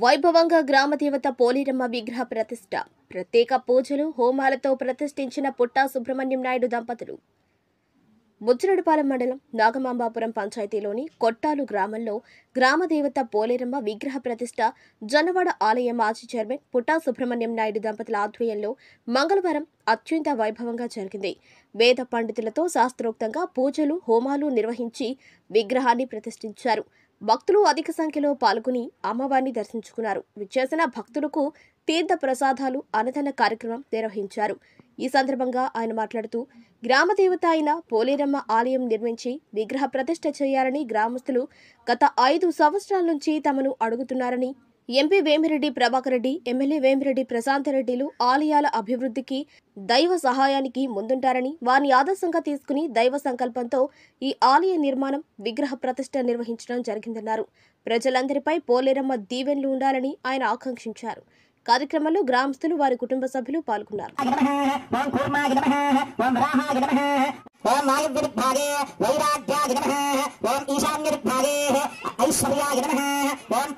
వైభవంగా గ్రామదేవత పోలేరమ్మ విగ్రహ ప్రతిష్ఠ, ప్రత్యేక పూజలు హోమాలతో ప్రతిష్ఠించిన పుట్టా సుబ్రహ్మణ్యం నాయుడు దంపతులు. బుచ్చిరెడ్డిపాలెం మండలం నాగమాంబాపురం పంచాయతీలోని కొట్టాలు గ్రామంలో గ్రామదేవత పోలేరమ్మ విగ్రహ ప్రతిష్ఠ జొన్నవాడ ఆలయ మాజీ చైర్మన్ పుట్టా సుబ్రహ్మణ్యం నాయుడు దంపతుల ఆధ్వర్యంలో మంగళవారం అత్యంత వైభవంగా జరిగింది. వేద పండితులతో శాస్త్రోక్తంగా పూజలు హోమాలు నిర్వహించి విగ్రహాన్ని ప్రతిష్ఠించారు. భక్తులు అధిక సంఖ్యలో పాల్గొని అమ్మవారిని దర్శించుకున్నారు. విచ్చేసిన భక్తులకు తీర్థ ప్రసాదాలు అన్నదాన కార్యక్రమం నిర్వహించారు. ఈ సందర్భంగా ఆయన మాట్లాడుతూ గ్రామదేవత అయిన పోలేరమ్మ ఆలయం నిర్మించి విగ్రహ ప్రతిష్ఠ చేయాలని గ్రామస్తులు గత 5 సంవత్సరాల నుంచి తమను అడుగుతున్నారని, ఎంపీ వేమిరెడ్డి ప్రభాకర్ రెడ్డి, ఎమ్మెల్యే వేమిరెడ్డి ప్రశాంత్ రెడ్డిలు ఆలయాల అభివృద్ధికి దైవ సహాయానికి ముందుంటారని, వారిని ఆదర్శంగా తీసుకుని దైవ సంకల్పంతో ఈ ఆలయ నిర్మాణం విగ్రహ ప్రతిష్ఠ నిర్వహించడం జరిగిందన్నారు. ప్రజలందరిపై పోలేరమ్మ దీవెనలు ఉండాలని ఆయన ఆకాంక్షించారు. కార్యక్రమంలో గ్రామస్తులు వారి కుటుంబ సభ్యులు పాల్గొన్నారు. ఓం